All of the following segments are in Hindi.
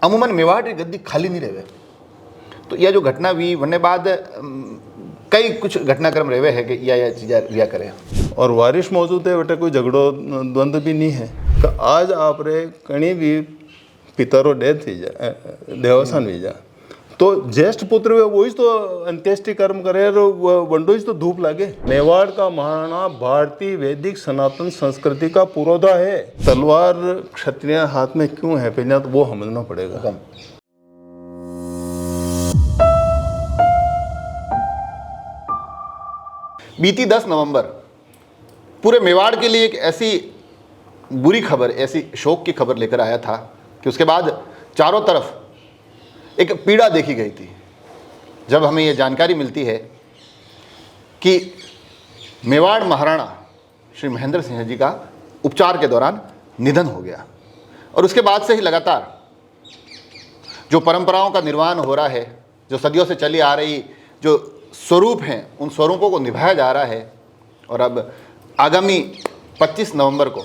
अमूमन मेवाड़ की गद्दी खाली नहीं रहे। तो यह जो घटना हुई वरने बाद कई कुछ घटनाक्रम रहे है कि यह चीज़ें रिया करें और वारिश मौजूद है बेटा, कोई झगड़ो द्वंद्व भी नहीं है। तो आज आप रे कहीं भी पितरो डेथ थी जा देवसान हुई जा तो ज्येष्ठ पुत्र वही तो अंत्येष्टि कर्म करे वंडो तो धूप लागे। मेवाड़ का महाराणा भारतीय वैदिक सनातन संस्कृति का पुरोधा है। तलवार क्षत्रिय हाथ में क्यों है पहले तो वो समझना पड़ेगा। बीती 10 नवंबर पूरे मेवाड़ के लिए एक ऐसी बुरी खबर, ऐसी शोक की खबर लेकर आया था कि उसके बाद चारों तरफ एक पीड़ा देखी गई थी जब हमें यह जानकारी मिलती है कि मेवाड़ महाराणा श्री महेंद्र सिंह जी का उपचार के दौरान निधन हो गया। और उसके बाद से ही लगातार जो परंपराओं का निर्वहन हो रहा है, जो सदियों से चली आ रही जो स्वरूप हैं, उन स्वरूपों को निभाया जा रहा है। और अब आगामी 25 नवंबर को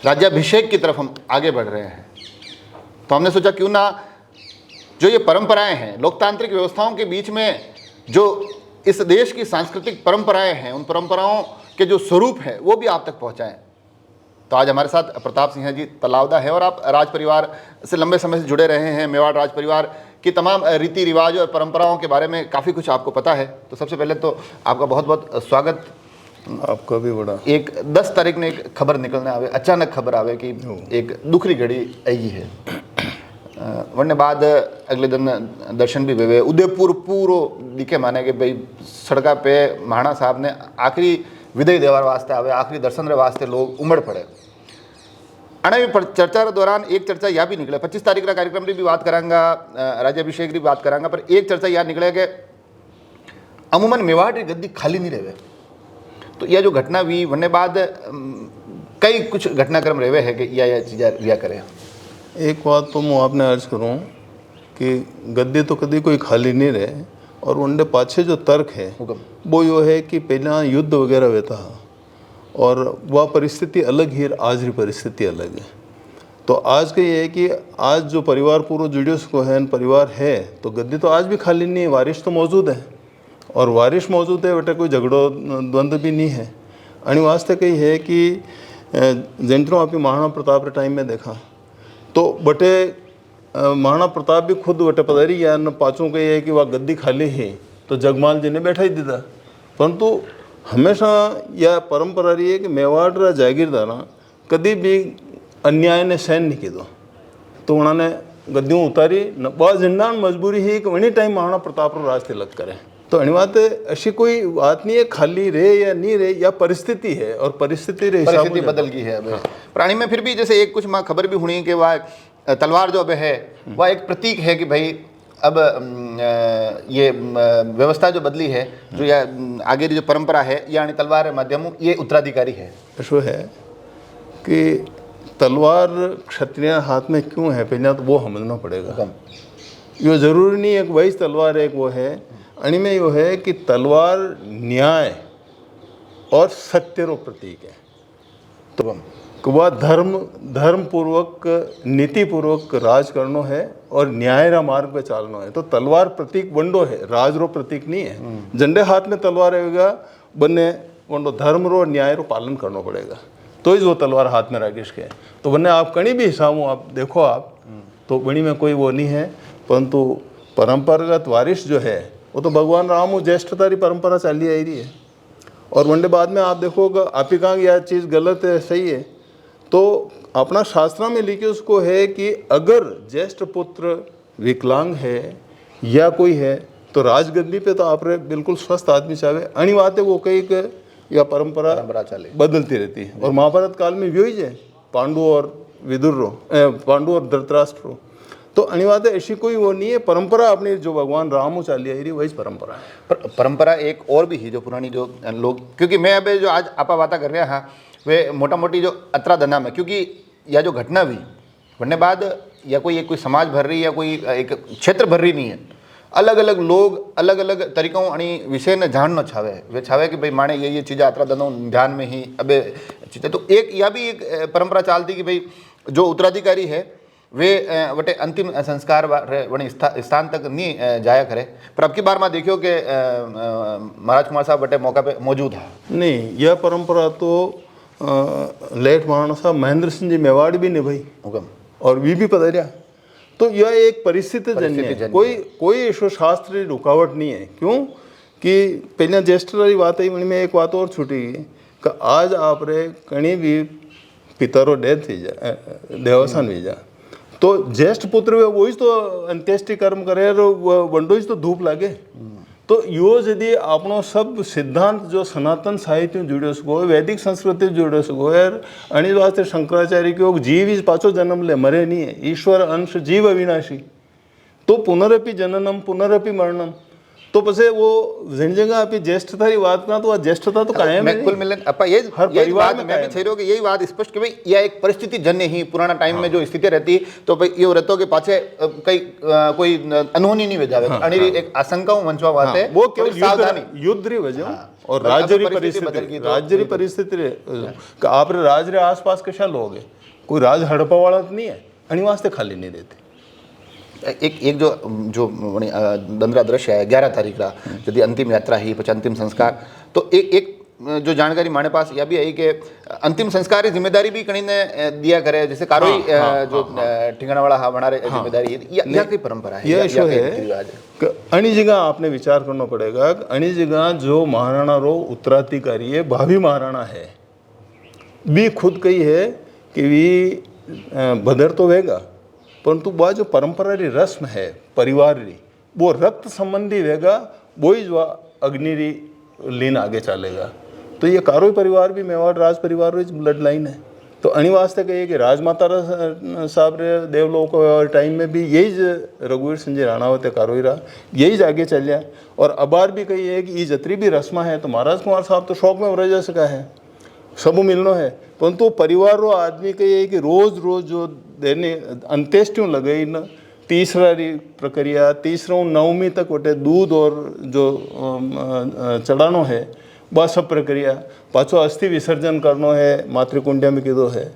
राज्याभिषेक की तरफ हम आगे बढ़ रहे हैं। तो हमने सोचा क्यों ना जो ये परंपराएं हैं, लोकतांत्रिक व्यवस्थाओं के बीच में जो इस देश की सांस्कृतिक परंपराएं हैं, उन परंपराओं के जो स्वरूप हैं वो भी आप तक पहुंचाएं। तो आज हमारे साथ प्रताप सिंह जी तलावदा है और आप राज परिवार से लंबे समय से जुड़े रहे हैं। मेवाड़ राज परिवार की तमाम रीति रिवाज और परंपराओं के बारे में काफ़ी कुछ आपको पता है। तो सबसे पहले तो आपका बहुत बहुत स्वागत। आपका भी बड़ा। एक 10 तारीख ने एक खबर निकलने आवे, अचानक खबर आवे कि एक दुखरी घड़ी आई है। वरने बाद अगले दिन दर्शन भी हुए। उदयपुर पूरो दिखे माने कि भाई सड़का पे महाराणा साहब ने आखिरी विदाई देवार वास्ते आवे, आखिरी दर्शन रे वास्ते लोग उमड़ पड़े। अने चर्चा के दौरान एक चर्चा यह भी निकले, 25 तारीख का कार्यक्रम की भी बात करांगा, राज्याभिषेक की बात करांगा, पर एक चर्चा यह निकले कि अमूमन मेवाड़ की गद्दी खाली नहीं रहे। तो यह जो घटना हुई वरने बाद कई कुछ घटनाक्रम रहे है कि यह चीज़ें रिया करें। एक बात तो मैं आपने अर्ज करूँ कि गद्दी तो कभी कोई खाली नहीं रहे और उनके पाछे जो तर्क है वो यो है कि पहला युद्ध वगैरह होता है और वह परिस्थिति अलग ही, आज की परिस्थिति अलग है। तो आज का ये है कि आज जो परिवार पूरा जुड़ियो को है, परिवार है, तो गद्दी तो आज भी खाली नहीं है, वारिश तो मौजूद है। और वारिश मौजूद है बेटा, कोई झगड़ो द्वंद्व भी नहीं है। आणि वास्ते कही है कि जेंटरों आप महाराणा प्रताप के टाइम में देखा तो बटे महाराणा प्रताप भी खुद बटे पधारी या न पाँचों कही है कि वह गद्दी खाली है तो जगमाल जी ने बैठा ही दीदा। परंतु हमेशा यह परंपरा रही है कि मेवाड़ रा जागीरदारा कभी भी अन्याय ने सहन नहीं कीधो, तो उन्होंने गद्दियों उतारी न बहुत जिंदान मजबूरी है कि वही टाइम महाराणा प्रताप रो राज तिलक करे। तो अणी बात ऐसी कोई बात नहीं है खाली रहे या नहीं रहे, या परिस्थिति है और परिस्थिति बदल गई है। हाँ। प्राणी में फिर भी जैसे एक कुछ खबर भी हुई कि वह तलवार जो अब है वह एक प्रतीक है कि भाई अब ये व्यवस्था जो बदली है, जो या आगे की जो परंपरा है, यानी तलवार माध्यम ये उत्तराधिकारी है। ऐसा है कि तलवार क्षत्रिय हाथ में क्यों है पहले तो वो समझना पड़ेगा। ये जरूरी नहीं है कि वही तलवार एक वो है। अणी में यो है कि तलवार न्याय और सत्य रो प्रतीक है। तो वह धर्म पूर्वक नीति पूर्वक राज करनो है और न्याय रा मार्ग पे चालनो है। तो तलवार प्रतीक वंडो है, राज रो प्रतीक नहीं है। झंडे हाथ में तलवार रहेगा, बन्ने वंडो धर्म रो न्याय रो पालन करना पड़ेगा, तो ही वो तलवार हाथ में राकेश के। तो वरने आप कहीं भी हिसाब आप देखो आप तो बनी में कोई वो नहीं है। परंतु परंपरागत वारिश जो है वो तो भगवान राम ज्येष्ठतारी परंपरा चली आई रही है। और वनडे बाद में आप देखोगे आप ही कहा यह चीज़ गलत है सही है, तो अपना शास्त्रा में लिखे उसको है कि अगर ज्येष्ठ पुत्र विकलांग है या कोई है तो राजगद्दी पे तो आप बिल्कुल स्वस्थ आदमी चाहे। अणी बात है वो कई या परंपरा बदलती रहती है। और महाभारत काल में भी है पांडु और विदुर रो, पांडु और धृतराष्ट्र रो। तो अनिवार्य ऐसी कोई वो नहीं है, परंपरा अपनी जो भगवान राम चाली आई रही वही परंपरा है। परंपरा एक और भी है जो पुरानी जो लोग, क्योंकि मैं अब जो आज आपा बातें कर रहे हैं हाँ वे मोटा मोटी जो अतरा दना में, क्योंकि यह जो घटना हुई वरने बाद या कोई समाज भर रही या कोई एक क्षेत्र भर रही नहीं है, अलग अलग लोग अलग अलग तरीकों अणी विषय ने जानना छावे, वे छावे कि भाई माने ये चीज़ें अतरा दनो ध्यान में ही अबे चीज़ें। तो एक यह भी एक परंपरा चालती कि भाई जो उत्तराधिकारी है वे वटे अंतिम संस्कार वणी स्थान तक नहीं जाया करे। पर अब की बार में देखियो कि महाराज कुमार साहब वटे मौका पे मौजूद है। नहीं, यह परंपरा तो लेट महाराणा साहब महेंद्र सिंह जी मेवाड़ भी निभाई हुकम और वी भी पधारिया। तो यह एक परिस्थिति जन्य है, कोई ऐसा शास्त्रीय रुकावट नहीं है। क्यों कि पहले ज्येष्ठ वाली बात है, में एक बात और छूटी कि आज आप रे कहीं भी पितरो डेथ थी जा, देवसान भी जा, तो ज्येष्ठ पुत्र वे वही तो अंत्येष्टि कर्म करे, वंडो तो धूप लागे। तो यो यदि आपनो सब सिद्धांत जो सनातन साहित्य में जुड़े सको, वैदिक संस्कृति जुड़े सको, अणि वास्ते शंकराचार्य के जीव ही पाचो जन्म ले, मरे नहीं है, ईश्वर अंश जीव अविनाशी, तो पुनरपि जननम पुनरपि मरणम। तो पसे वो जिन जगह आप ज्येष्ठता की बात करना, तो वह ज्येष्ठता तो कायम है। कुल मिलन अपा ये हर परिवार में मैं भी छेड़ो कि यही बात स्पष्ट कि भाई यह एक परिस्थिति जन्य ही पुराना टाइम में जो स्थिति रहती, तो भाई ये रहता के पाछे कई कोई अनहोनी नहीं वजावे, अणी एक आशंका मंचवा बात है, वो केवल सावधानी युद्ध री वजह और राज्य री परिस्थिति आप राज रे आसपास कैसा लोग है, कोई राज हड़पा वाला नहीं है, अणी वास्ते खाली नहीं देते। एक जो दंदरा दृश्य है 11 तारीख का यदि अंतिम यात्रा ही पछ अंतिम संस्कार, तो एक जो जानकारी हमारे पास यह भी है कि अंतिम संस्कार की जिम्मेदारी भी कहीं ने दिया करे, जैसे कारोई जो ठिकाना वाला बना रहे जिम्मेदारी, यह की परंपरा है। यह शो है कि अणी जगह आपने विचार करना पड़ेगा, अणी जगह जो महाराणा रो उत्तराधिकारी है, भावी महाराणा है, भी खुद कही है कि वी बदर तो वेगा, परंतु वह जो परंपरा री रस्म है परिवार री, वो रक्त संबंधी रहेगा, वो ही जो अग्नि री लीन आगे चलेगा। तो ये कारोई परिवार भी मेवाड़ राज परिवार री ब्लड लाइन है। तो अणी वास्ते कहिए कि राजमाता साहब रे देवलोक टाइम में भी यही रघुवीर सिंह जी राणावत कारोई रहा, यही आगे चल जाए। और अबार भी कहिए कि ये जतरी भी रस्मा है, तो महाराज कुमार साहब तो शौक में रह जा सका है, सब मिलनो है, परंतु परिवार रो आदमी कहिए कि रोज रोज जो देने अंत्येष्टियों लगे न, तीसरा प्रक्रिया, तीसरा नवमी तक वटे दूध और जो चढ़ानो है, वह सब प्रक्रिया, पाँचों अस्थि विसर्जन करनो है, मातृकुंडिया में किदो है,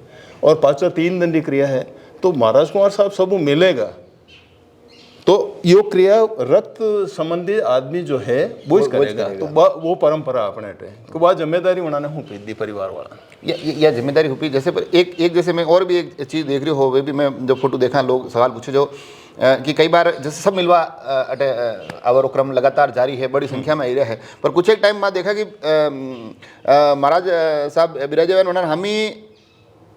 और पाँचों 3 दिन की क्रिया है। तो महाराज कुमार साहब सब मिलेगा, तो यो क्रिया रक्त संबंधी आदमी जो है वो करेगा। तो वो परंपरा अपने तो वह जिम्मेदारी उन्होंने हूँ दी परिवार वाला, यह जिम्मेदारी हुई। जैसे पर एक जैसे मैं और भी एक चीज़ देख रही हो, वे भी मैं जब फोटो देखा, लोग सवाल पूछे जो कि कई बार जैसे सब मिलवा अटे अवक्रम लगातार जारी है, बड़ी संख्या में आई है, पर कुछ एक टाइम बाद देखा कि महाराज साहब बिराजे उन्होंने हमी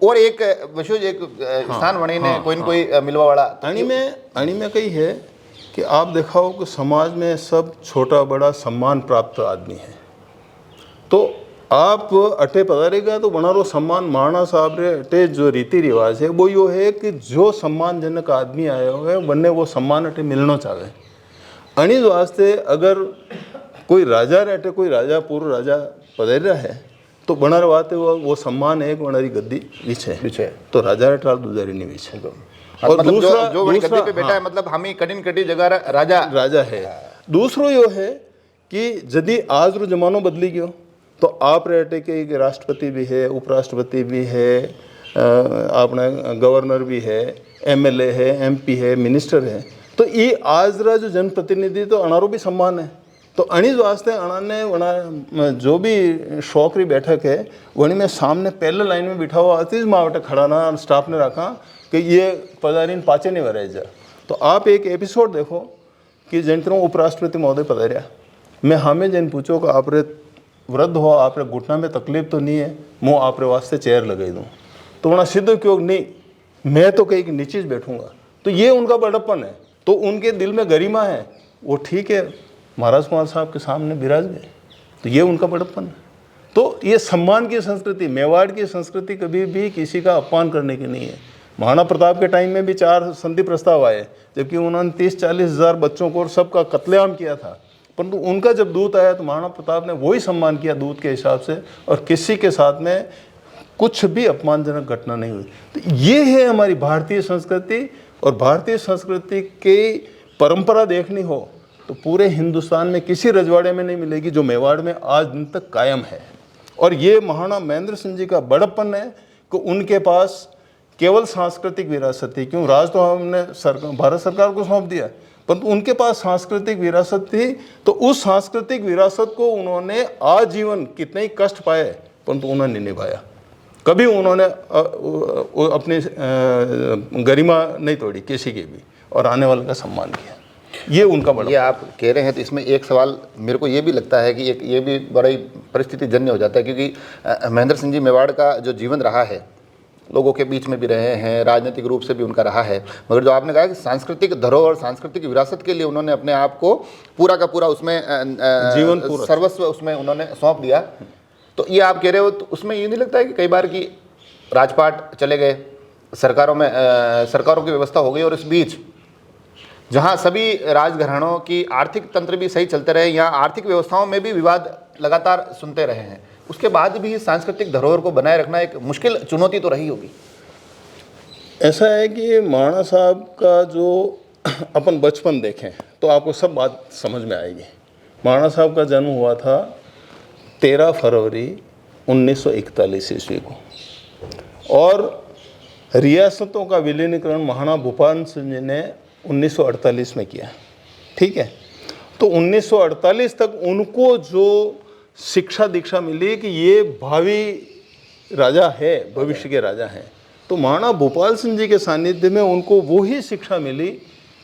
और एक विशेष एक स्थान बने ने कोई न कोई मिलवा वाला। अणी में कही है कि आप दिखाओ कि समाज में सब छोटा बड़ा सम्मान प्राप्त आदमी है, तो आप अटे पधारेगा तो बना रो सम्मान। महाराणा साहब रे अटे जो रीति रिवाज है वो यो है कि जो सम्मानजनक आदमी आया हो है वन्ने वो सम्मान अटे मिलना चाहे। अणी वास्ते अगर कोई राजा रे अटे कोई राजा पूर्व राजा पधार रहा है, तो बना बात है वो सम्मान है बनारी गद्दी विछे, तो राजा रे टाल दुजारी नहीं विछे। और मतलब जो बड़ी गद्दी पे बैठा है, मतलब हम ही कठिन जगह राजा है। दूसरो यो है कि यदि आज रो जमानो बदली गयो, तो आप रहते के राष्ट्रपति भी है, उपराष्ट्रपति भी है, अपना गवर्नर भी है, MLA है, MP है, मिनिस्टर है, तो ये आज रा जो जनप्रतिनिधि तो अनारो भी सम्मान है। तो अणिज वास्ते अणा जो भी शौक री बैठक है वही में सामने पहले लाइन में बिठा हुआ अतीज मावटे खड़ा ना स्टाफ ने रखा कि ये पधारीन पाचे नहीं भरे जा। तो आप एक एपिसोड देखो कि जिन तरह उपराष्ट्रपति महोदय पधारिया, मैं हमें जिन पूछो कि आप रे वृद्ध हो, आप रे घुटना में तकलीफ तो नहीं है, मैं आप रे वास्ते चेयर लगाई दूँ, तो वहाँ सिद्ध क्यों नहीं, मैं तो कहीं नीचे बैठूंगा। तो ये उनका बड़प्पन है, तो उनके दिल में गरिमा है, वो ठीक है महाराज कुमार साहब के सामने विराज गए, तो ये उनका बड़प्पन है। तो ये सम्मान की संस्कृति, मेवाड़ की संस्कृति कभी भी किसी का अपमान करने की नहीं है। महाराणा प्रताप के टाइम में भी 4 संधि प्रस्ताव आए, जबकि उन्होंने 30-40 हज़ार बच्चों को और सबका कत्लेआम किया था, परंतु उनका जब दूत आया तो महाराणा प्रताप ने वही सम्मान किया दूत के हिसाब से, और किसी के साथ में कुछ भी अपमानजनक घटना नहीं हुई। तो ये है हमारी भारतीय संस्कृति, और भारतीय संस्कृति की परंपरा देखनी हो तो पूरे हिंदुस्तान में किसी रजवाड़े में नहीं मिलेगी जो मेवाड़ में आज दिन तक कायम है। और ये महाराणा महेंद्र सिंह जी का बड़प्पन है कि उनके पास केवल सांस्कृतिक विरासत थी। क्यों, राज तो हमने भारत सरकार को सौंप दिया, परंतु उनके पास सांस्कृतिक विरासत थी। तो उस सांस्कृतिक विरासत को उन्होंने आजीवन कितने ही कष्ट पाए, परंतु उन्होंने निभाया। कभी उन्होंने अपनी गरिमा नहीं तोड़ी किसी की भी, और आने वाले का सम्मान किया। ये उनका बड़ा, ये आप कह रहे हैं तो इसमें एक सवाल मेरे को ये भी लगता है कि एक ये भी बड़ा ही परिस्थिति जन्य हो जाता है, क्योंकि महेंद्र सिंह जी मेवाड़ का जो जीवन रहा है, लोगों के बीच में भी रहे हैं, राजनीतिक रूप से भी उनका रहा है, मगर जो आपने कहा कि सांस्कृतिक धरोहर, सांस्कृतिक विरासत के लिए उन्होंने अपने आप को पूरा का पूरा उसमें जीवन पूरा सर्वस्व उसमें उन्होंने सौंप दिया, तो ये आप कह रहे हो, तो उसमें ये नहीं लगता है कि कई बार की राजपाट चले गए, सरकारों की व्यवस्था हो गई, और इस बीच जहाँ सभी राजघरानों की आर्थिक तंत्र भी सही चलते रहे, यहाँ आर्थिक व्यवस्थाओं में भी विवाद लगातार सुनते रहे हैं, उसके बाद भी सांस्कृतिक धरोहर को बनाए रखना एक मुश्किल चुनौती तो रही होगी। ऐसा है कि महाराणा साहब का जो अपन बचपन देखें तो आपको सब बात समझ में आएगी। महाराणा साहब का जन्म हुआ था 13 फरवरी 1941 ईस्वी को, और रियासतों का विलीनीकरण महाराणा भूपाल सिंह जी ने 1948 में किया। ठीक है, तो 1948 तक उनको जो शिक्षा दीक्षा मिली कि ये भावी राजा है, भविष्य के राजा हैं, तो महाराणा भूपाल सिंह जी के सानिध्य में उनको वो ही शिक्षा मिली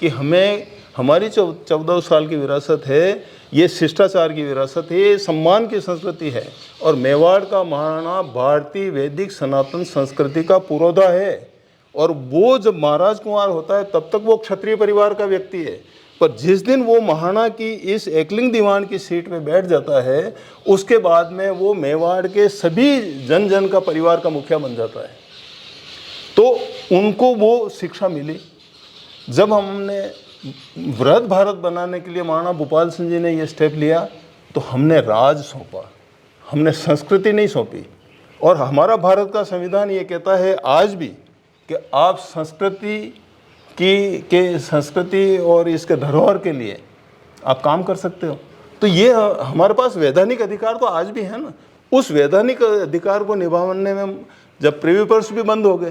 कि हमें, हमारी 14 साल की विरासत है, ये शिष्टाचार की विरासत है, ये सम्मान की संस्कृति है, और मेवाड़ का महाराणा भारतीय वैदिक सनातन संस्कृति का पुरोधा है। और वो जब महाराज कुंवर होता है तब तक वो क्षत्रिय परिवार का व्यक्ति है, पर जिस दिन वो महाराणा की इस एकलिंग दीवान की सीट में बैठ जाता है, उसके बाद में वो मेवाड़ के सभी जन जन का परिवार का मुखिया बन जाता है। तो उनको वो शिक्षा मिली। जब हमने वृहद भारत बनाने के लिए महाराणा भूपाल सिंह जी ने ये स्टेप लिया, तो हमने राज सौंपा, हमने संस्कृति नहीं सौंपी। और हमारा भारत का संविधान ये कहता है आज भी कि आप संस्कृति और इसके धरोहर के लिए आप काम कर सकते हो। तो ये हमारे पास वैधानिक अधिकार तो आज भी है ना। उस वैधानिक अधिकार को निभाने में जब प्रिवी पर्स भी बंद हो गए,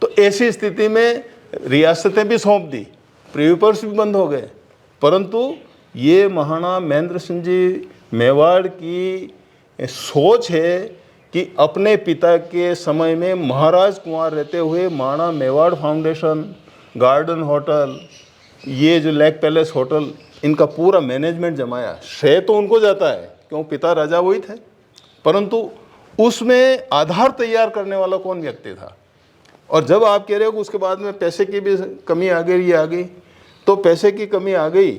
तो ऐसी स्थिति में रियासतें भी सौंप दी, प्रिवी पर्स भी बंद हो गए, परंतु ये महाराणा महेंद्र सिंह जी मेवाड़ की सोच है कि अपने पिता के समय में महाराज कुंवर रहते हुए Maharana Mewar foundation, garden hotel, ये जो लेक पैलेस होटल, इनका पूरा मैनेजमेंट जमाया। श्रेय तो उनको जाता है क्यों, पिता राजा वही थे, परंतु उसमें आधार तैयार करने वाला कौन व्यक्ति था। और जब आप कह रहे हो कि उसके बाद में पैसे की भी कमी आ गई, ये आ गई, तो पैसे की कमी आ गई,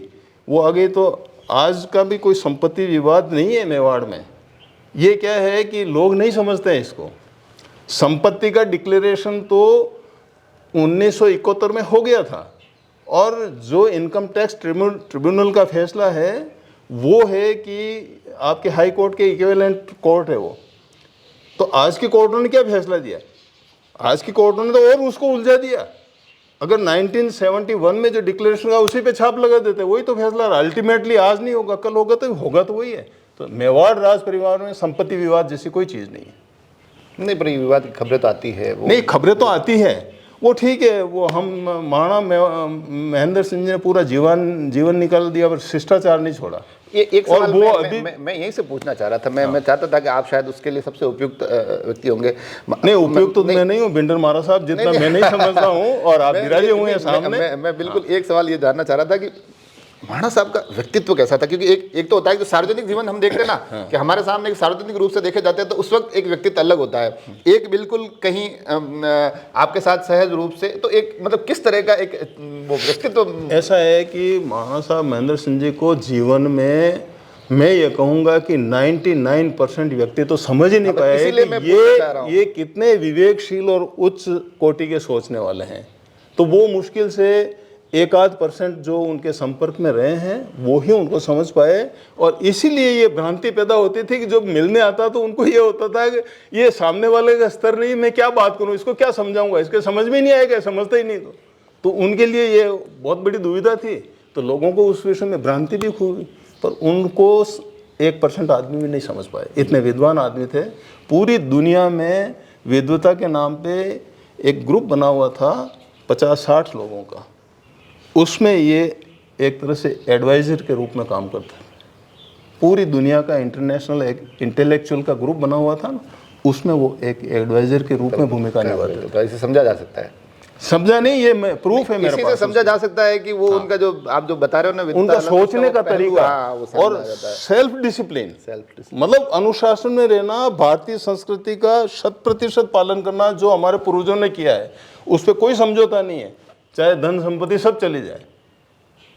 वो आ गई, तो आज का भी कोई संपत्ति विवाद नहीं है मेवाड़ में। ये क्या है कि लोग नहीं समझते हैं इसको। संपत्ति का डिक्लेरेशन तो 1971 में हो गया था, और जो इनकम टैक्स ट्रिब्यूनल का फैसला है वो है कि आपके हाई कोर्ट के इक्विवेलेंट कोर्ट है वो। तो आज की कोर्टों ने क्या फैसला दिया, आज की कोर्टों ने तो और उसको उलझा दिया। अगर 1971 में जो डिक्लेरेशन का उसी पे छाप लगा देते, वही तो फैसला अल्टीमेटली आज नहीं होगा, कल होगा तो वही है। तो मेवाड़ राज परिवार में संपत्ति विवाद जैसी कोई चीज़ नहीं है। नहीं, पर ये विवाद की खबरें तो आती है, वो नहीं, खबरें तो आती है, वो ठीक है, वो हम महाराणा महेंद्र सिंह ने पूरा जीवन निकाल दिया, पर शिष्टाचार नहीं छोड़ा। ये एक और सवाल वो मैं यहीं से पूछना चाह रहा था, मैं चाहता था कि आप शायद उसके लिए सबसे उपयुक्त व्यक्ति होंगे। नहीं, उपयुक्त तो मैं नहीं हूँ, भिंडर महाराज साहब, जितना मैं नहीं समझता हूँ, और आप विराजे हुए हैं सामने। मैं बिल्कुल एक सवाल ये जानना चाह रहा था कि महाराणा साहब का व्यक्तित्व कैसा था, क्योंकि एक तो होता है कि सार्वजनिक जीवन हम देखते हैं ना, कि हमारे सामने एक सार्वजनिक रूप से देखे जाते हैं, तो उस वक्त एक व्यक्तित्व अलग होता है, एक बिल्कुल कहीं आपके साथ सहज रूप से, तो एक मतलब किस तरह का एक वो व्यक्तित्व। ऐसा है कि महाराणा साहब महेंद्र सिंह जी को जीवन में मैं ये कहूँगा कि 99% व्यक्ति तो समझ ही नहीं पाए कि ये कितने विवेकशील और उच्च कोटि के सोचने वाले हैं। तो वो मुश्किल से 1-8% जो उनके संपर्क में रहे हैं वो ही उनको समझ पाए, और इसीलिए ये भ्रांति पैदा होती थी कि जब मिलने आता तो उनको ये होता था कि ये सामने वाले का स्तर नहीं, मैं क्या बात करूँ, इसको क्या समझाऊंगा, इसके समझ में नहीं आएगा, समझता ही नहीं। तो उनके लिए ये बहुत बड़ी दुविधा थी, तो लोगों को उस विषय में भ्रांति भी हुई, पर उनको 1% आदमी भी नहीं समझ पाए। इतने विद्वान आदमी थे, पूरी दुनिया में विद्वता के नाम पे एक ग्रुप बना हुआ था 50-60 लोगों का, उसमें ये एक तरह से एडवाइज़र के रूप में काम करता है। पूरी दुनिया का इंटरनेशनल एक इंटेलेक्चुअल का ग्रुप बना हुआ था ना, उसमें वो एक एडवाइज़र के रूप में भूमिका निभाते थे। तो ऐसे समझा जा सकता है, समझा नहीं, ये प्रूफ है मेरे इसी पास। से समझा जा सकता है कि वो उनका जो आप जो बता रहे हो ना, उनका सोचने का पहलू, तरीका हाँ, वो समझा और जाता है। सेल्फ डिसिप्लिन, सेल्फ मतलब अनुशासन में रहना, भारतीय संस्कृति का 100% पालन करना, जो हमारे पूर्वजों ने किया है उस पर कोई समझौता नहीं है, चाहे धन संपत्ति सब चली जाए,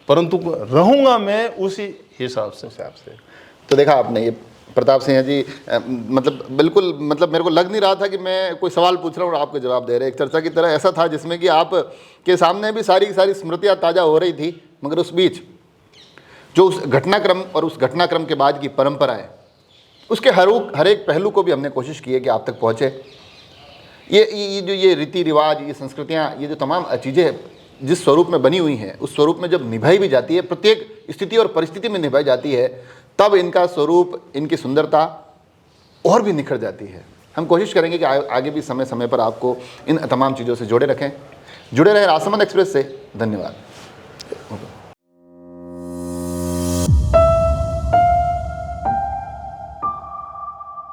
परंतु रहूंगा मैं उसी हिसाब से। तो देखा आपने, ये प्रताप सिंह जी मतलब बिल्कुल, मतलब मेरे को लग नहीं रहा था कि मैं कोई सवाल पूछ रहा हूँ और आपको जवाब दे रहे, एक चर्चा की तरह ऐसा था जिसमें कि आप के सामने भी सारी की सारी स्मृतियाँ ताज़ा हो रही थी, मगर उस बीच जो उस घटनाक्रम और उस घटनाक्रम के बाद की परंपराएं, उसके हर एक पहलू को भी हमने कोशिश की है कि आप तक पहुँचे। ये जो ये रीति रिवाज, ये संस्कृतियाँ, ये जो तमाम चीज़ें जिस स्वरूप में बनी हुई हैं, उस स्वरूप में जब निभाई भी जाती है, प्रत्येक स्थिति और परिस्थिति में निभाई जाती है, तब इनका स्वरूप, इनकी सुंदरता और भी निखर जाती है। हम कोशिश करेंगे कि आगे भी समय समय पर आपको इन तमाम चीज़ों से जुड़े रखें। जुड़े रहें राजसमंद एक्सप्रेस से। धन्यवाद।